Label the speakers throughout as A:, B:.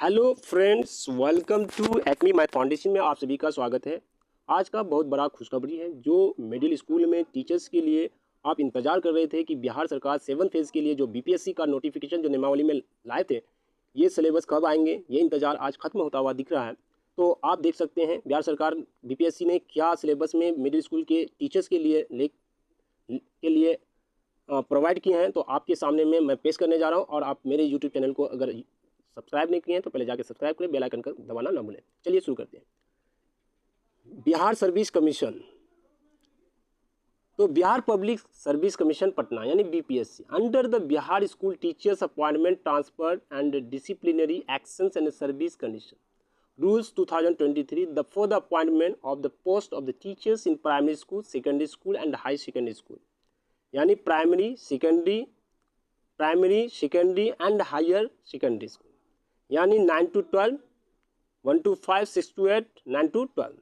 A: Hello friends, welcome to Acme Math Foundation में आप सभी का स्वागत है। आज का बहुत बड़ा खुशखबरी है जो मिडिल स्कूल में टीचर्स के लिए आप इंतजार कर रहे थे कि बिहार सरकार 7 फेज़ के लिए जो बीपीएससी का नोटिफिकेशन जो नियमावली में लाए थे, ये सिलेबस कब आएंगे, ये इंतजार आज खत्म होता हुआ दिख रहा है। तो आप देख सकते हैं बिहार सरकार बीपीएससी ने क्या सिलेबस में मिडिल स्कूल के टीचर्स के लिए प्रोवाइड किए हैं। तो आपके सामने में मैं पेश करने जा रहा हूँ। और आप मेरे यूट्यूब चैनल को अगर सब्सक्राइब नहीं किए हैं तो पहले जाके सब्सक्राइब करें, बेल आइकन का दबाना ना भूलें। चलिए शुरू करते हैं। बिहार सर्विस कमीशन, तो Bihar public service commission Patna यानी BPSC under the Bihar school teachers appointment transfer and disciplinary actions and service condition rules 2023 the for the appointment of the post of the teachers in primary school, secondary school and high secondary school, यानी primary, secondary and higher secondary school, यानी 9 to 12, 1 to 5, 6 to 8, 9 to 12।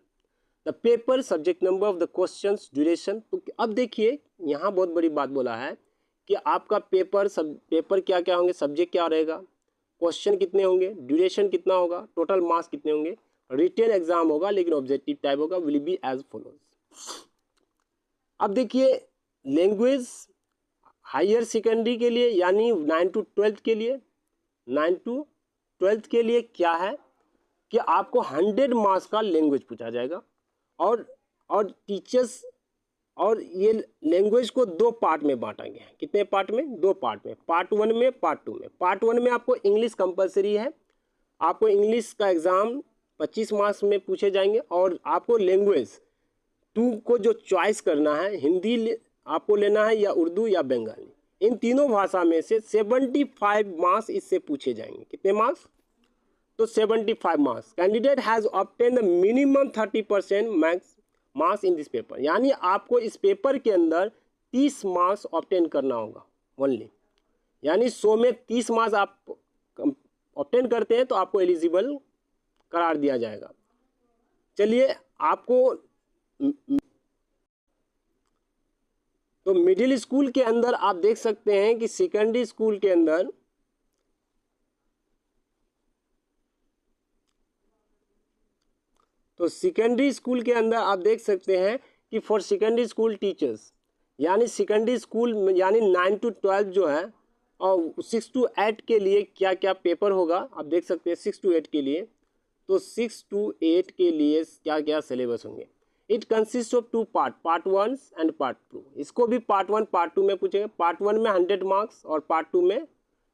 A: The paper, subject number of the questions, duration. तो अब देखिए यहाँ बहुत बड़ी बात बोला है कि आपका पेपर क्या क्या होंगे, सब्जेक्ट क्या रहेगा, क्वेश्चन कितने होंगे, ड्यूरेशन कितना होगा, टोटल मार्क्स कितने होंगे, रिटन एग्जाम होगा लेकिन ऑब्जेक्टिव टाइप होगा, विल बी एज फॉलोज। अब देखिए लैंग्वेज हायर सेकेंडरी के लिए यानी 9 to 12 के लिए, 9 to 12 के लिए क्या है कि आपको 100 मार्क्स का लैंग्वेज पूछा जाएगा। और टीचर्स, और ये लैंग्वेज को 2 पार्ट में बांटा गया है। कितने पार्ट में? 2 पार्ट में, पार्ट 1 में, पार्ट 2 में। पार्ट 1 में आपको इंग्लिश कंपलसरी है, आपको इंग्लिश का एग्ज़ाम 25 मार्क्स में पूछे जाएंगे। और आपको लैंग्वेज 2 को जो चॉइस करना है, हिंदी आपको लेना है या उर्दू या बंगाली, इन तीनों भाषा में से 75 मार्क्स इससे पूछे जाएंगे। कितने मार्क्स? तो 75 marks. Candidate has obtain the minimum 30% marks in this paper, यानी आपको इस पेपर के अंदर 30 मार्क्स ऑब्टेन करना होगा ओनली, यानी 100 में 30 मार्क्स आप ऑब्टेन करते हैं तो आपको एलिजिबल करार दिया जाएगा। चलिए आपको तो मिडिल स्कूल के अंदर आप देख सकते हैं कि सेकेंडरी स्कूल के अंदर आप देख सकते हैं कि फॉर सेकेंडरी स्कूल टीचर्स, यानी सेकेंडरी स्कूल में यानी 9 to 12 जो है, और 6 to 8 के लिए क्या क्या पेपर होगा आप देख सकते हैं। 6 to 8 के लिए, तो 6 to 8 के लिए क्या क्या सिलेबस होंगे। It consist of 2 part, part 1 and part 2। इसको भी पार्ट 1 पार्ट 2 में पूछेंगे। पार्ट 1 में 100 मार्क्स और पार्ट 2 में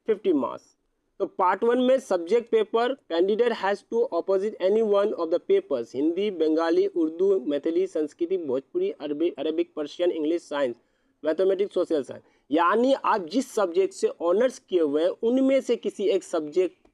A: 50 मार्क्स। तो पार्ट 1 में subject paper, candidate has to opt any one of the papers, Hindi, Bengali, Urdu, Maithili, Sanskrit, Bhojpuri, Arabic, Persian, English, science, mathematics, social science, यानी आप जिस सब्जेक्ट से ऑनर्स किए हुए हैं उनमें से किसी एक सब्जेक्ट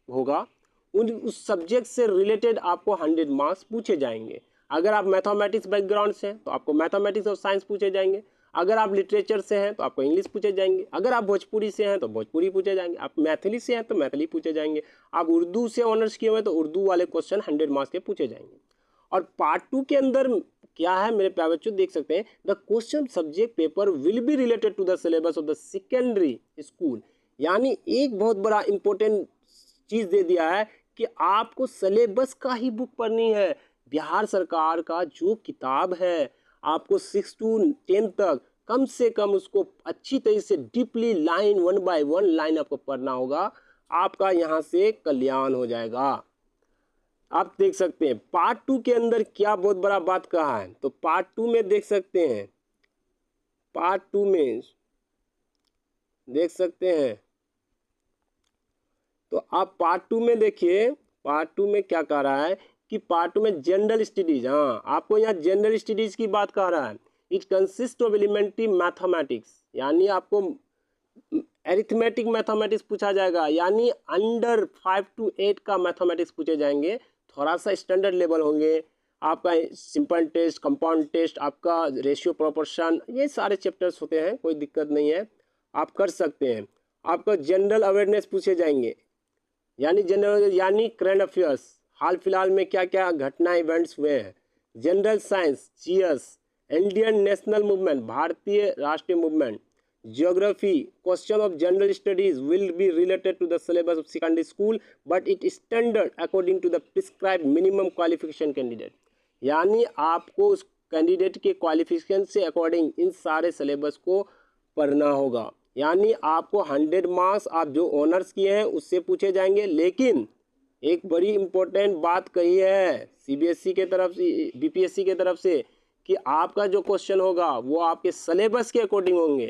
A: होगा, उस सब्जेक्ट से रिलेटेड आपको 100 मार्क्स पूछे जाएंगे। अगर आप मैथमेटिक्स बैकग्राउंड से हैं तो आपको मैथमेटिक्स और साइंस पूछे जाएंगे। अगर आप लिटरेचर से हैं तो आपको इंग्लिश पूछे जाएंगे। अगर आप भोजपुरी से हैं तो भोजपुरी पूछे जाएंगे। आप मैथिली से हैं तो मैथिली पूछे जाएंगे। आप उर्दू से ऑनर्स किए हुए हैं तो उर्दू वाले क्वेश्चन 100 मार्क्स के पूछे जाएंगे। और पार्ट 2 के अंदर क्या है मेरे प्यारे बच्चों, देख सकते हैं the question subject paper will be related to the syllabus of the secondary school, यानी एक बहुत बड़ा इंपॉर्टेंट चीज़ दे दिया है कि आपको सिलेबस का ही बुक पढ़नी है। बिहार सरकार का जो किताब है आपको 6 to 10 तक कम से कम उसको अच्छी तरीके से डीपली लाइन 1 by 1 लाइन आपको पढ़ना होगा। आपका यहाँ से कल्याण हो जाएगा। आप देख सकते हैं पार्ट 2 के अंदर क्या बहुत बड़ा बात कहा है। तो पार्ट 2 में देख सकते हैं, पार्ट 2 में देख सकते हैं, तो आप पार्ट 2 में देखिए, पार्ट 2 में क्या कह रहा है कि पार्ट 2 में जनरल स्टडीज, हाँ आपको यहाँ जनरल स्टडीज की बात कर रहा है। It consist of elementary mathematics, यानी आपको एरिथमेटिक मैथमेटिक्स पूछा जाएगा, यानी अंडर 5 to 8 का मैथमेटिक्स पूछे जाएंगे। थोड़ा सा स्टैंडर्ड लेवल होंगे। आपका सिंपल टेस्ट, कंपाउंड टेस्ट, आपका रेशियो प्रोपोर्शन, ये सारे चैप्टर्स होते हैं, कोई दिक्कत नहीं है, आप कर सकते हैं। आपका जनरल अवेयरनेस पूछे जाएंगे, यानी जनरल यानी करंट अफेयर्स, हाल फिलहाल में क्या क्या घटना इवेंट्स हुए हैं। General science, GS, Indian national movement, भारतीय राष्ट्रीय movement, geography, question of general studies will be related to the syllabus of secondary school, but it is standard according to the prescribed minimum qualification candidate. यानी आपको उस candidate के qualification से according इन सारे syllabus को पढ़ना होगा। यानी आपको 100 मार्क्स आप जो ऑनर्स किए हैं उससे पूछे जाएंगे, लेकिन एक बड़ी इम्पोर्टेंट बात कही है सीबीएसई के तरफ से, बीपीएससी के तरफ से, कि आपका जो क्वेश्चन होगा वो आपके सिलेबस के अकॉर्डिंग होंगे,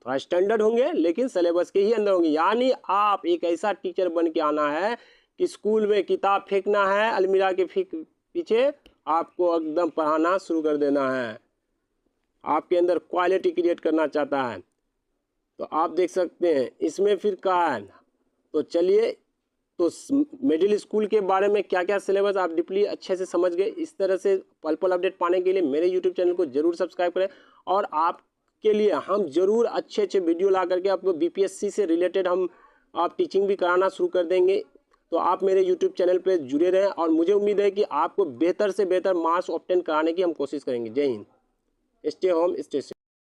A: थोड़ा स्टैंडर्ड होंगे लेकिन सिलेबस के ही अंदर होंगे। यानी आप एक ऐसा टीचर बन के आना है कि स्कूल में किताब फेंकना है अलमीरा के पीछे, आपको एकदम पढ़ाना शुरू कर देना है, आपके अंदर क्वालिटी क्रिएट करना चाहता है। तो आप देख सकते हैं इसमें फिर कहा है। तो चलिए, तो मिडिल स्कूल के बारे में क्या क्या सिलेबस आप डीपली अच्छे से समझ गए। इस तरह से पल पल अपडेट पाने के लिए मेरे यूट्यूब चैनल को जरूर सब्सक्राइब करें, और आपके लिए हम जरूर अच्छे अच्छे वीडियो ला करके आपको बीपीएससी से रिलेटेड हम आप टीचिंग भी कराना शुरू कर देंगे। तो आप मेरे यूट्यूब चैनल पर जुड़े रहें, और मुझे उम्मीद है कि आपको बेहतर से बेहतर मार्क्स ऑब्टेन कराने की हम कोशिश करेंगे। जय Hind. Stay home stay safe.